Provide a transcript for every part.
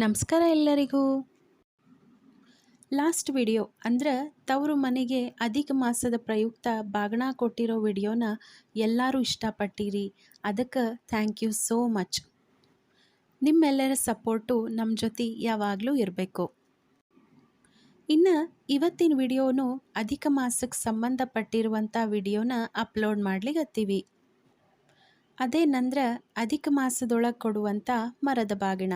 ನಮಸ್ಕಾರ ಎಲ್ಲರಿಗೂ. Last video ಅಂದ್ರೆ ತವರು ಮನೆಗೆ ಅಧಿಕ ಮಾಸದ ಪ್ರಯುಕ್ತ ಬಾಗಣ ಕೊಟ್ಟಿರೋ ವಿಡಿಯೋನ ಎಲ್ಲರೂ ಇಷ್ಟಪಟ್ಟಿರಿ. ಅದಕ್ಕೆ ಥ್ಯಾಂಕ್ ಯು ಸೋ ಮಚ್. ನಿಮ್ಮೆಲ್ಲರ ಸಪೋರ್ಟು ನಮ್ಮ ಜೊತೆ ಯಾವಾಗಲೂ ಇರಬೇಕು. ಇನ್ನು ಇವತ್ತಿನ ವಿಡಿಯೋನು ಅಧಿಕ ಮಾಸಕ್ಕೆ ಸಂಬಂಧಪಟ್ಟಿರುವಂಥ ವಿಡಿಯೋನ ಅಪ್ಲೋಡ್ ಮಾಡ್ಲಿಕ್ಕತ್ತೀವಿ. ಅದೇನಂದ್ರೆ ಅಧಿಕ ಮಾಸದೊಳಗೆ ಕೊಡುವಂಥ ಮರದ ಬಾಗಿಣ.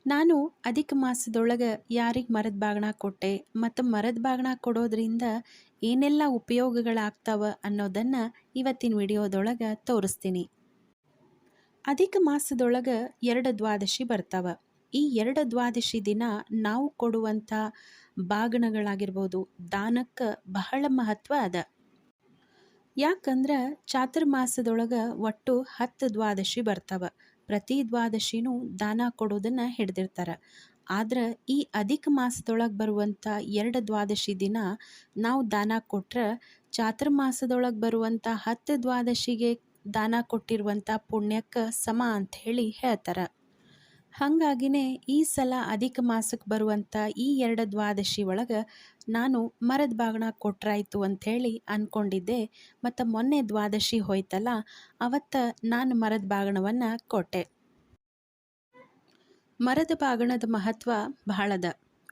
ನಾನು ಅಧಿಕ ಮಾಸದೊಳಗೆ ಯಾರಿಗೆ ಮರದ ಬಾಗಿಣ ಕೊಟ್ಟೆ ಮತ್ತು ಮರದ ಬಾಗಿಣ ಕೊಡೋದ್ರಿಂದ ಏನೆಲ್ಲ ಉಪಯೋಗಗಳಾಗ್ತಾವ ಅನ್ನೋದನ್ನು ಇವತ್ತಿನ ವಿಡಿಯೋದೊಳಗೆ ತೋರಿಸ್ತೀನಿ. ಅಧಿಕ ಮಾಸದೊಳಗೆ 2 ದ್ವಾದಶಿ ಬರ್ತಾವ. ಈ 2 ದ್ವಾದಶಿ ದಿನ ನಾವು ಕೊಡುವಂಥ ಬಾಗಿಣಗಳಾಗಿರ್ಬೋದು ದಾನಕ್ಕೆ ಬಹಳ ಮಹತ್ವ ಅದ. ಯಾಕಂದ್ರೆ ಚಾತುರ್ಮಾಸದೊಳಗೆ ಒಟ್ಟು 10 ದ್ವಾದಶಿ ಬರ್ತಾವ. ಪ್ರತಿ ದ್ವಾದಶಿನೂ ದಾನ ಕೊಡೋದನ್ನು ಹಿಡ್ದಿರ್ತಾರೆ. ಆದ್ರೆ ಈ ಅಧಿಕ ಮಾಸದೊಳಗೆ ಬರುವಂಥ 2 ದ್ವಾದಶಿ ದಿನ ನಾವು ದಾನ ಕೊಟ್ರೆ ಚಾತುರ್ಮಾಸದೊಳಗೆ ಬರುವಂಥ 10 ದ್ವಾದಶಿಗೆ ದಾನ ಕೊಟ್ಟಿರುವಂಥ ಪುಣ್ಯಕ್ಕೆ ಸಮ ಅಂಥೇಳಿ ಹೇಳ್ತಾರೆ. ಹಾಗಾಗಿನೇ ಈ ಸಲ ಅಧಿಕ ಮಾಸಕ್ಕೆ ಬರುವಂಥ ಈ 2 ದ್ವಾದಶಿ ಒಳಗೆ ನಾನು ಮರದ ಬಾಗಿಣ ಕೊಟ್ರಾಯ್ತು ಅಂಥೇಳಿ ಅಂದ್ಕೊಂಡಿದ್ದೆ. ಮತ್ತು ಮೊನ್ನೆ ದ್ವಾದಶಿ ಹೋಯ್ತಲ್ಲ, ಅವತ್ತು ನಾನು ಮರದ ಬಾಗಿಣವನ್ನು ಕೊಟ್ಟೆ. ಮರದ ಬಾಗಿಣದ ಮಹತ್ವ ಬಹಳದ.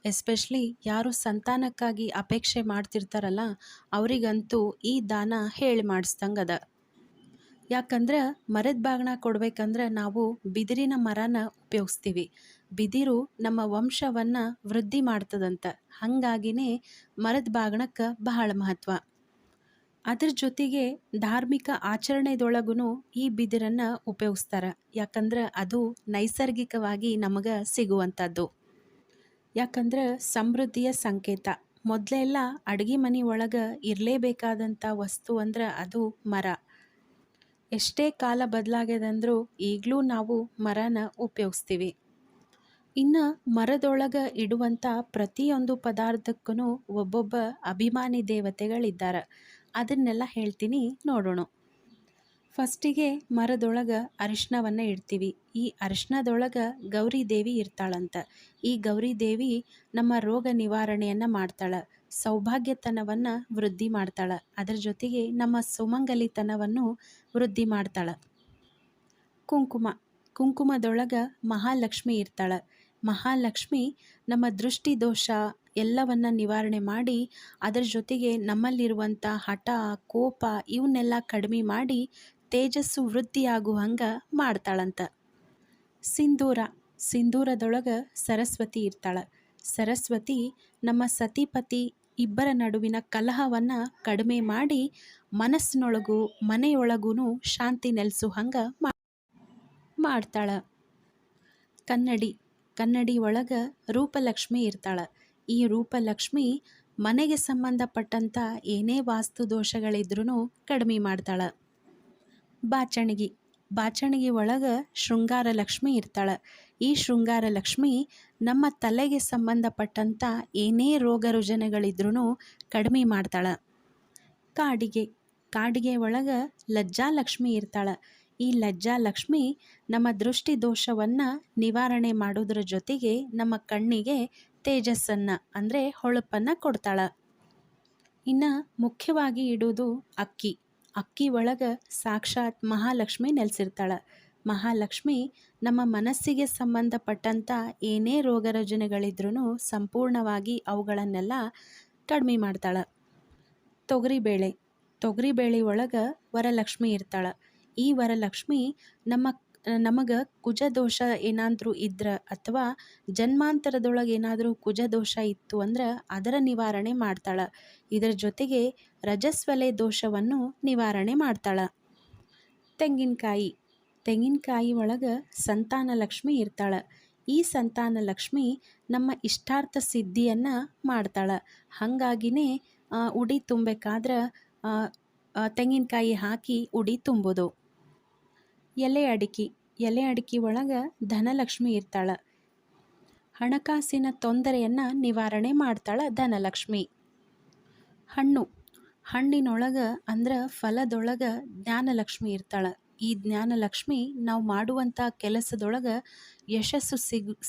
ಎಸ್ಪೆಷಲಿ ಯಾರು ಸಂತಾನಕ್ಕಾಗಿ ಅಪೇಕ್ಷೆ ಮಾಡ್ತಿರ್ತಾರಲ್ಲ ಅವರಿಗಂತೂ ಈ ದಾನ ಹೇಳಿ ಮಾಡಿಸ್ದಂಗದ. ಯಾಕಂದ್ರೆ ಮರದ ಬಾಗಿಣ ಕೊಡ್ಬೇಕಂದ್ರೆ ನಾವು ಬಿದಿರಿನ ಮರನ ಉಪಯೋಗಿಸ್ತೀವಿ. ಬಿದಿರು ನಮ್ಮ ವಂಶವನ್ನು ವೃದ್ಧಿ ಮಾಡ್ತದಂತ. ಹಾಗಾಗಿನೇ ಮರದ ಬಾಗಿಣಕ್ಕೆ ಬಹಳ ಮಹತ್ವ. ಅದ್ರ ಜೊತೆಗೆ ಧಾರ್ಮಿಕ ಆಚರಣೆದೊಳಗೂ ಈ ಬಿದಿರನ್ನು ಉಪಯೋಗಿಸ್ತಾರೆ. ಯಾಕಂದ್ರೆ ಅದು ನೈಸರ್ಗಿಕವಾಗಿ ನಮಗೆ ಸಿಗುವಂಥದ್ದು. ಯಾಕಂದ್ರೆ ಸಮೃದ್ಧಿಯ ಸಂಕೇತ. ಮೊದಲೆಲ್ಲ ಅಡುಗೆ ಮನೆ ಒಳಗೆ ಇರಲೇಬೇಕಾದಂಥ ವಸ್ತು ಅಂದ್ರೆ ಅದು ಮರ. ಎಷ್ಟೇ ಕಾಲ ಬದಲಾಗ್ಯದಂದ್ರೂ ಈಗಲೂ ನಾವು ಮರನ ಉಪಯೋಗಿಸ್ತೀವಿ. ಇನ್ನು ಮರದೊಳಗೆ ಇಡುವಂಥ ಪ್ರತಿಯೊಂದು ಪದಾರ್ಥಕ್ಕೂ ಒಬ್ಬೊಬ್ಬ ಅಭಿಮಾನಿ ದೇವತೆಗಳಿದ್ದಾರೆ. ಅದನ್ನೆಲ್ಲ ಹೇಳ್ತೀನಿ, ನೋಡೋಣ. ಫಸ್ಟಿಗೆ ಮರದೊಳಗೆ ಅರಿಶಿನವನ್ನು ಇಡ್ತೀವಿ. ಈ ಅರಿಶಿನದೊಳಗೆ ಗೌರಿ ದೇವಿ ಇರ್ತಾಳಂತ. ಈ ಗೌರಿ ದೇವಿ ನಮ್ಮ ರೋಗ ನಿವಾರಣೆಯನ್ನು ಮಾಡ್ತಾಳೆ, ಸೌಭಾಗ್ಯತನವನ್ನು ವೃದ್ಧಿ ಮಾಡ್ತಾಳೆ, ಅದರ ಜೊತೆಗೆ ನಮ್ಮ ಸುಮಂಗಲಿತನವನ್ನು ವೃದ್ಧಿ ಮಾಡ್ತಾಳೆ. ಕುಂಕುಮದೊಳಗೆ ಮಹಾಲಕ್ಷ್ಮಿ ಇರ್ತಾಳೆ. ಮಹಾಲಕ್ಷ್ಮಿ ನಮ್ಮ ದೃಷ್ಟಿ ದೋಷ ಎಲ್ಲವನ್ನ ನಿವಾರಣೆ ಮಾಡಿ ಅದರ ಜೊತೆಗೆ ನಮ್ಮಲ್ಲಿರುವಂಥ ಹಠ, ಕೋಪ ಇವನ್ನೆಲ್ಲ ಕಡಿಮೆ ಮಾಡಿ ತೇಜಸ್ಸು ವೃದ್ಧಿಯಾಗುವಂಗೆ ಮಾಡ್ತಾಳಂತ. ಸಿಂಧೂರದೊಳಗೆ ಸರಸ್ವತಿ ಇರ್ತಾಳೆ. ಸರಸ್ವತಿ ನಮ್ಮ ಸತಿಪತಿ ಇಬ್ಬರ ನಡುವಿನ ಕಲಹವನ್ನು ಕಡಿಮೆ ಮಾಡಿ ಮನಸ್ಸಿನೊಳಗೂ ಮನೆಯೊಳಗೂ ಶಾಂತಿ ನೆಲೆಸು ಹಂಗೆ ಮಾಡ್ತಾಳೆ. ಕನ್ನಡಿ ಒಳಗೆ ರೂಪಲಕ್ಷ್ಮಿ ಇರ್ತಾಳೆ. ಈ ರೂಪಲಕ್ಷ್ಮಿ ಮನೆಗೆ ಸಂಬಂಧಪಟ್ಟಂಥ ಏನೇ ವಾಸ್ತು ದೋಷಗಳಿದ್ರೂ ಕಡಿಮೆ ಮಾಡ್ತಾಳೆ. ಬಾಚಣಿಗೆ ಒಳಗೆ ಶೃಂಗಾರ ಲಕ್ಷ್ಮಿ ಇರ್ತಾಳೆ. ಈ ಶೃಂಗಾರ ಲಕ್ಷ್ಮಿ ನಮ್ಮ ತಲೆಗೆ ಸಂಬಂಧಪಟ್ಟಂಥ ಏನೇ ರೋಗ ರುಜಿನಗಳಿದ್ರೂ ಕಡಿಮೆ ಮಾಡ್ತಾಳೆ. ಕಾಡಿಗೆ ಒಳಗೆ ಲಜ್ಜಾಲಕ್ಷ್ಮಿ ಇರ್ತಾಳೆ. ಈ ಲಜ್ಜಾಲಕ್ಷ್ಮಿ ನಮ್ಮ ದೃಷ್ಟಿ ದೋಷವನ್ನು ನಿವಾರಣೆ ಮಾಡೋದ್ರ ಜೊತೆಗೆ ನಮ್ಮ ಕಣ್ಣಿಗೆ ತೇಜಸ್ಸನ್ನು ಅಂದರೆ ಹೊಳಪನ್ನು ಕೊಡ್ತಾಳೆ. ಇನ್ನು ಮುಖ್ಯವಾಗಿ ಇಡೋದು ಅಕ್ಕಿ ಒಳಗೆ ಸಾಕ್ಷಾತ್ ಮಹಾಲಕ್ಷ್ಮಿ ನೆಲೆಸಿರ್ತಾಳೆ. ಮಹಾಲಕ್ಷ್ಮಿ ನಮ್ಮ ಮನಸ್ಸಿಗೆ ಸಂಬಂಧಪಟ್ಟಂಥ ಏನೇ ರೋಗ ರುಜಿನಗಳಿದ್ರೂ ಸಂಪೂರ್ಣವಾಗಿ ಅವುಗಳನ್ನೆಲ್ಲ ಕಡಿಮೆ ಮಾಡ್ತಾಳೆ. ತೊಗರಿಬೇಳೆ ಒಳಗೆ ವರಲಕ್ಷ್ಮಿ ಇರ್ತಾಳೆ. ಈ ವರಲಕ್ಷ್ಮಿ ನಮಗೆ ಕುಜದೋಷ ಏನಾದರೂ ಇದ್ರೆ ಅಥವಾ ಜನ್ಮಾಂತರದೊಳಗೆ ಏನಾದರೂ ಕುಜದೋಷ ಇತ್ತು ಅಂದ್ರೆ ಅದರ ನಿವಾರಣೆ ಮಾಡ್ತಾಳೆ. ಇದರ ಜೊತೆಗೆ ರಜಸ್ವಲೆ ದೋಷವನ್ನು ನಿವಾರಣೆ ಮಾಡ್ತಾಳೆ. ತೆಂಗಿನಕಾಯಿ ಒಳಗೆ ಸಂತಾನ ಲಕ್ಷ್ಮಿ ಇರ್ತಾಳೆ. ಈ ಸಂತಾನ ಲಕ್ಷ್ಮಿ ನಮ್ಮ ಇಷ್ಟಾರ್ಥ ಸಿದ್ಧಿಯನ್ನು ಮಾಡ್ತಾಳೆ. ಹಾಗಾಗಿನೇ ಉಡಿ ತುಂಬಬೇಕಾದ್ರೆ ತೆಂಗಿನಕಾಯಿ ಹಾಕಿ ಉಡಿ ತುಂಬೋದು. ಎಲೆ ಅಡಿಕೆ ಒಳಗೆ ಧನಲಕ್ಷ್ಮಿ ಇರ್ತಾಳೆ. ಹಣಕಾಸಿನ ತೊಂದರೆಯನ್ನು ನಿವಾರಣೆ ಮಾಡ್ತಾಳೆ ಧನಲಕ್ಷ್ಮಿ. ಹಣ್ಣಿನೊಳಗೆ ಅಂದ್ರೆ ಫಲದೊಳಗೆ ಜ್ಞಾನಲಕ್ಷ್ಮಿ ಇರ್ತಾಳೆ. ಈ ಜ್ಞಾನಲಕ್ಷ್ಮಿ ನಾವು ಮಾಡುವಂಥ ಕೆಲಸದೊಳಗೆ ಯಶಸ್ಸು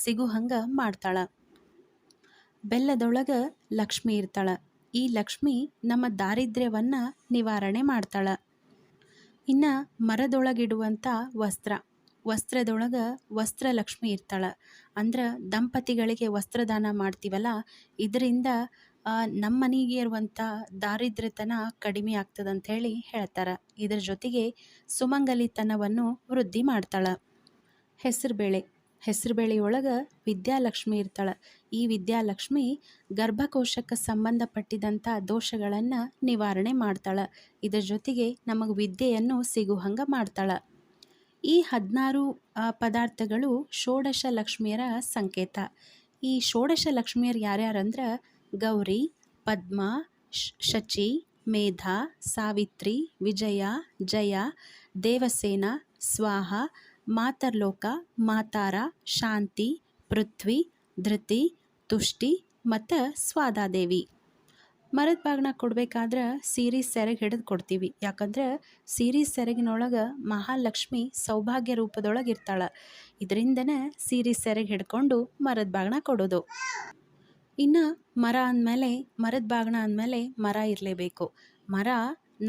ಸಿಗು ಹಂಗೆ ಮಾಡ್ತಾಳೆ. ಬೆಲ್ಲದೊಳಗೆ ಲಕ್ಷ್ಮಿ ಇರ್ತಾಳೆ. ಈ ಲಕ್ಷ್ಮಿ ನಮ್ಮ ದಾರಿದ್ರ್ಯವನ್ನು ನಿವಾರಣೆ ಮಾಡ್ತಾಳೆ. ಇನ್ನು ಮರದೊಳಗಿಡುವಂಥ ವಸ್ತ್ರದೊಳಗೆ ವಸ್ತ್ರಲಕ್ಷ್ಮಿ ಇರ್ತಾಳೆ. ಅಂದ್ರೆ ದಂಪತಿಗಳಿಗೆ ವಸ್ತ್ರದಾನ ಮಾಡ್ತೀವಲ್ಲ, ಇದರಿಂದ ನಮ್ಮ ಮನೆಗೆ ಇರುವಂಥ ದಾರಿದ್ರ್ಯತನ ಕಡಿಮೆ ಆಗ್ತದಂತ ಹೇಳಿ ಹೇಳ್ತಾರೆ. ಇದರ ಜೊತೆಗೆ ಸುಮಂಗಲಿತನವನ್ನು ವೃದ್ಧಿ ಮಾಡ್ತಾಳೆ. ಹೆಸರುಬೇಳೆಯೊಳಗೆ ವಿದ್ಯಾಲಕ್ಷ್ಮಿ ಇರ್ತಾಳೆ. ಈ ವಿದ್ಯಾಲಕ್ಷ್ಮಿ ಗರ್ಭಕೋಶಕ್ಕೆ ಸಂಬಂಧಪಟ್ಟಿದಂಥ ದೋಷಗಳನ್ನು ನಿವಾರಣೆ ಮಾಡ್ತಾಳೆ. ಇದರ ಜೊತೆಗೆ ನಮಗೆ ವಿದ್ಯೆಯನ್ನು ಸಿಗು ಹಂಗೆ ಮಾಡ್ತಾಳೆ. ಈ 16 ಪದಾರ್ಥಗಳು ಷೋಡಶ ಲಕ್ಷ್ಮಿಯರ ಸಂಕೇತ. ಈ ಷೋಡಶ ಲಕ್ಷ್ಮಿಯರು ಯಾರ್ಯಾರಂದ್ರೆ ಗೌರಿ, ಪದ್ಮ, ಶಚಿ, ಮೇಧಾ, ಸಾವಿತ್ರಿ, ವಿಜಯ, ಜಯ, ದೇವಸೇನ, ಸ್ವಾಹ, ಮಾತರ್ಲೋಕ, ಮಾತಾರ, ಶಾಂತಿ, ಪೃಥ್ವಿ, ಧೃತಿ, ತುಷ್ಟಿ ಮತ್ತು ಸ್ವಾದಾದೇವಿ. ಮರದ ಬಾಗಿನ ಕೊಡಬೇಕಾದ್ರೆ ಸೀರೆ ಸೆರಗಿ ಹಿಡಿದು ಕೊಡ್ತೀವಿ. ಯಾಕಂದ್ರೆ ಸೀರೆ ಸೆರಗಿನೊಳಗೆ ಮಹಾಲಕ್ಷ್ಮಿ ಸೌಭಾಗ್ಯ ರೂಪದೊಳಗೆ ಇರ್ತಾಳೆ. ಇದರಿಂದನೇ ಸೀರೆ ಸೆರಗಿ ಹಿಡ್ಕೊಂಡು ಮರದ ಬಾಗಿನ ಕೊಡೋದು. ಇನ್ನು ಮರದ ಬಾಗಿನ ಅಂದಮೇಲೆ ಮರ ಇರಲೇಬೇಕು. ಮರ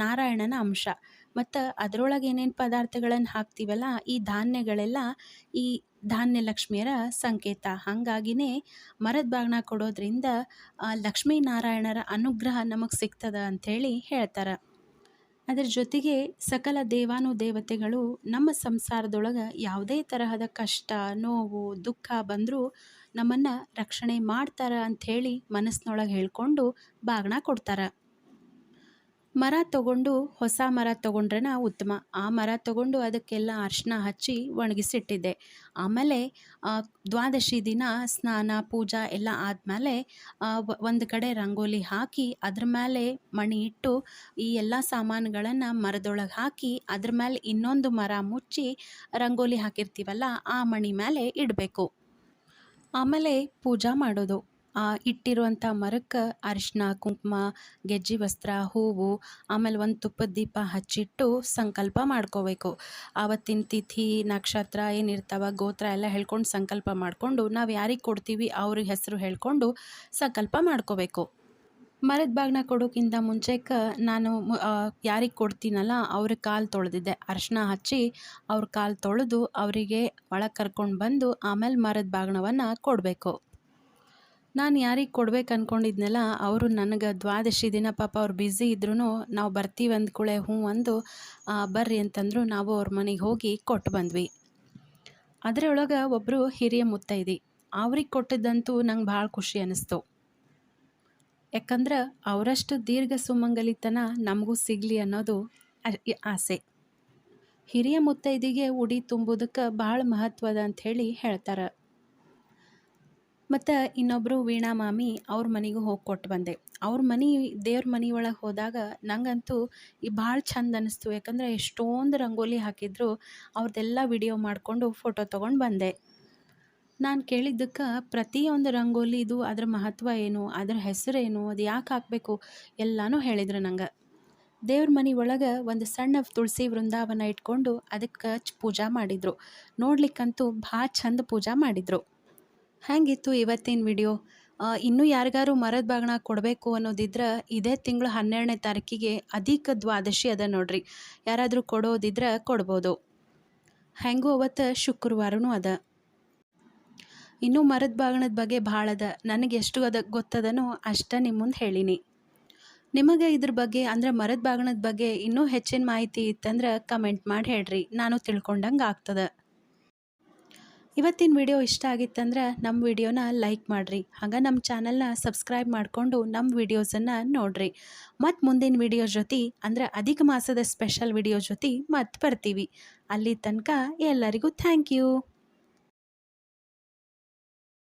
ನಾರಾಯಣನ ಅಂಶ. ಮತ್ತು ಅದರೊಳಗೆ ಏನೇನು ಪದಾರ್ಥಗಳನ್ನು ಹಾಕ್ತೀವಲ್ಲ, ಈ ಧಾನ್ಯಗಳೆಲ್ಲ ಈ ಧಾನ್ಯ ಲಕ್ಷ್ಮಿಯರ ಸಂಕೇತ. ಹಾಗಾಗಿನೇ ಮರದ ಬಾಗಿನ ಕೊಡೋದ್ರಿಂದ ಲಕ್ಷ್ಮೀನಾರಾಯಣರ ಅನುಗ್ರಹ ನಮಗೆ ಸಿಗ್ತದೆ ಅಂಥೇಳಿ ಹೇಳ್ತಾರೆ. ಅದರ ಜೊತೆಗೆ ಸಕಲ ದೇವಾನುದೇವತೆಗಳು ನಮ್ಮ ಸಂಸಾರದೊಳಗೆ ಯಾವುದೇ ತರಹದ ಕಷ್ಟ, ನೋವು, ದುಃಖ ಬಂದರೂ ನಮ್ಮನ್ನು ರಕ್ಷಣೆ ಮಾಡ್ತಾರೆ ಅಂಥೇಳಿ ಮನಸ್ಸಿನೊಳಗೆ ಹೇಳ್ಕೊಂಡು ಬಾಗಿನ ಕೊಡ್ತಾರೆ. ಹೊಸ ಮರ ತೊಗೊಂಡ್ರೆ ಉತ್ತಮ. ಆ ಮರ ತೊಗೊಂಡು ಅದಕ್ಕೆಲ್ಲ ಅರಿಶಿನ ಹಚ್ಚಿ ಒಣಗಿಸಿಟ್ಟಿದ್ದೆ. ಆಮೇಲೆ ದ್ವಾದಶಿ ದಿನ ಸ್ನಾನ ಪೂಜಾ ಎಲ್ಲ ಆದಮೇಲೆ ಒಂದು ಕಡೆ ರಂಗೋಲಿ ಹಾಕಿ ಅದ್ರ ಮೇಲೆ ಮಣಿ ಇಟ್ಟು ಈ ಎಲ್ಲ ಸಾಮಾನುಗಳನ್ನು ಮರದೊಳಗೆ ಹಾಕಿ ಅದ್ರ ಮೇಲೆ ಇನ್ನೊಂದು ಮರ ಮುಚ್ಚಿ ರಂಗೋಲಿ ಹಾಕಿರ್ತೀವಲ್ಲ ಆ ಮಣಿ ಮೇಲೆ ಇಡಬೇಕು. ಆಮೇಲೆ ಪೂಜಾ ಮಾಡೋದು. ಇಟ್ಟಿರುವಂಥ ಮರಕ್ಕೆ ಅರಿಶಿನ, ಕುಂಕುಮ, ಗೆಜ್ಜೆ ವಸ್ತ್ರ, ಹೂವು, ಆಮೇಲೆ ಒಂದು ತುಪ್ಪದ ದೀಪ ಹಚ್ಚಿಟ್ಟು ಸಂಕಲ್ಪ ಮಾಡ್ಕೋಬೇಕು. ಆವತ್ತಿನ ತಿಥಿ ನಕ್ಷತ್ರ ಏನಿರ್ತಾವ, ಗೋತ್ರ ಎಲ್ಲ ಹೇಳ್ಕೊಂಡು ಸಂಕಲ್ಪ ಮಾಡಿಕೊಂಡು ನಾವು ಯಾರಿಗೆ ಕೊಡ್ತೀವಿ ಅವ್ರಿಗೆ ಹೆಸರು ಹೇಳ್ಕೊಂಡು ಸಂಕಲ್ಪ ಮಾಡ್ಕೋಬೇಕು. ಮರದ ಬಾಗಿನ ಕೊಡೋಕ್ಕಿಂತ ಮುಂಚೆಕ್ಕೆ ನಾನು ಯಾರಿಗೆ ಕೊಡ್ತೀನಲ್ಲ ಅವ್ರ ಕಾಲು ತೊಳೆದಿದ್ದೆ. ಅರಿಶಿನ ಹಚ್ಚಿ ಅವ್ರ ಕಾಲು ತೊಳೆದು ಅವರಿಗೆ ಒಳಗೆ ಕರ್ಕೊಂಡು ಬಂದು ಆಮೇಲೆ ಮರದ ಬಾಗಿನವನ್ನು ಕೊಡಬೇಕು. ನಾನು ಯಾರಿಗೆ ಕೊಡ್ಬೇಕು ಅಂದ್ಕೊಂಡಿದ್ನಲ್ಲ ಅವರು ನನಗೆ ದ್ವಾದಶಿ ದಿನ ಪಾಪ ಅವ್ರು ಬ್ಯುಸಿ ಇದ್ರೂ ನಾವು ಬರ್ತೀವಿ ಅಂದ್ಕೂಳೆ ಹ್ಞೂ ಅಂದು ಬರ್ರಿ ಅಂತಂದರು. ನಾವು ಅವ್ರ ಮನೆಗೆ ಹೋಗಿ ಕೊಟ್ಟು ಬಂದ್ವಿ. ಅದರೊಳಗೆ ಒಬ್ಬರು ಹಿರಿಯ ಮುತ್ತೈದೆ. ಅವ್ರಿಗೆ ಕೊಟ್ಟಿದ್ದಂತೂ ನಂಗೆ ಭಾಳ ಖುಷಿ ಅನ್ನಿಸ್ತು. ಯಾಕಂದ್ರೆ ಅವರಷ್ಟು ದೀರ್ಘ ಸುಮಂಗಲಿತನ ನಮಗೂ ಸಿಗಲಿ ಅನ್ನೋದು ಆಸೆ. ಹಿರಿಯ ಮುತ್ತೈದಿಗೆ ಉಡಿ ತುಂಬುವುದಕ್ಕೆ ಭಾಳ ಮಹತ್ವದ ಅಂಥೇಳಿ ಹೇಳ್ತಾರೆ. ಮತ್ತು ಇನ್ನೊಬ್ಬರು ವೀಣಾ ಮಾಮಿ ಅವ್ರ ಮನೆಗೂ ಹೋಗಿ ಕೊಟ್ಟು ಬಂದೆ. ದೇವ್ರ ಮನೆ ಒಳಗೆ ಹೋದಾಗ ನಂಗಂತೂ ಭಾಳ ಚಂದ ಅನ್ನಿಸ್ತು. ಯಾಕಂದರೆ ಎಷ್ಟೊಂದು ರಂಗೋಲಿ ಹಾಕಿದ್ರು. ಅವ್ರದ್ದೆಲ್ಲ ವಿಡಿಯೋ ಮಾಡಿಕೊಂಡು ಫೋಟೋ ತೊಗೊಂಡು ಬಂದೆ. ನಾನು ಕೇಳಿದ್ದಕ್ಕೆ ಪ್ರತಿಯೊಂದು ರಂಗೋಲಿದು ಅದ್ರ ಮಹತ್ವ ಏನು, ಅದ್ರ ಹೆಸರೇನು, ಅದು ಯಾಕೆ ಹಾಕಬೇಕು ಎಲ್ಲನೂ ಹೇಳಿದ್ರು ನಂಗೆ. ದೇವ್ರ ಮನೆ ಒಳಗೆ ಒಂದು ಸಣ್ಣ ತುಳಸಿ ವೃಂದಾವನ ಇಟ್ಕೊಂಡು ಅದಕ್ಕೆ ಪೂಜಾ ಮಾಡಿದರು. ನೋಡ್ಲಿಕ್ಕಂತೂ ಭಾಳ ಚಂದ ಪೂಜಾ ಮಾಡಿದರು. ಹೇಗಿತ್ತು ಇವತ್ತಿನ ವಿಡಿಯೋ? ಇನ್ನೂ ಯಾರಿಗಾರು ಮರದ ಬಾಗಿನ ಕೊಡಬೇಕು ಅನ್ನೋದಿದ್ರೆ ಇದೇ ತಿಂಗಳು 12ನೇ ತಾರೀಕಿಗೆ ಅಧಿಕ ದ್ವಾದಶಿ ಅದ ನೋಡ್ರಿ. ಯಾರಾದರೂ ಕೊಡೋದಿದ್ರೆ ಕೊಡ್ಬೋದು. ಹೆಂಗೂ ಅವತ್ತು ಶುಕ್ರವಾರನೂ ಅದ. ಇನ್ನೂ ಮರದ ಬಾಗಿನದ ಬಗ್ಗೆ ಭಾಳ ಅದ. ನನಗೆ ಎಷ್ಟು ಗೊತ್ತದನೋ ಅಷ್ಟ ನಿಮ್ಮ ಮುಂದೆ ಹೇಳೀನಿ. ನಿಮಗೆ ಇದ್ರ ಬಗ್ಗೆ ಅಂದರೆ ಮರದ ಬಾಗಿನದ ಬಗ್ಗೆ ಇನ್ನೂ ಹೆಚ್ಚಿನ ಮಾಹಿತಿ ಇತ್ತಂದ್ರೆ ಕಮೆಂಟ್ ಮಾಡಿ ಹೇಳ್ರಿ. ನಾನು ತಿಳ್ಕೊಂಡಂಗೆ ಆಗ್ತದೆ. ಇವತ್ತಿನ ವಿಡಿಯೋ ಇಷ್ಟ ಆಗಿತ್ತಂದ್ರೆ ನಮ್ಮ ವಿಡಿಯೋನ ಲೈಕ್ ಮಾಡಿರಿ. ಹಾಗೆ ನಮ್ಮ ಚಾನಲ್ನ ಸಬ್ಸ್ಕ್ರೈಬ್ ಮಾಡಿಕೊಂಡು ನಮ್ಮ ವಿಡಿಯೋಸನ್ನು ನೋಡಿರಿ. ಮತ್ತು ಮುಂದಿನ ವಿಡಿಯೋ ಜೊತೆ ಅಂದರೆ ಅಧಿಕ ಮಾಸದ ಸ್ಪೆಷಲ್ ವಿಡಿಯೋ ಜೊತೆ ಮತ್ತೆ ಬರ್ತೀವಿ. ಅಲ್ಲಿ ತನಕ ಎಲ್ಲರಿಗೂ ಥ್ಯಾಂಕ್ ಯು.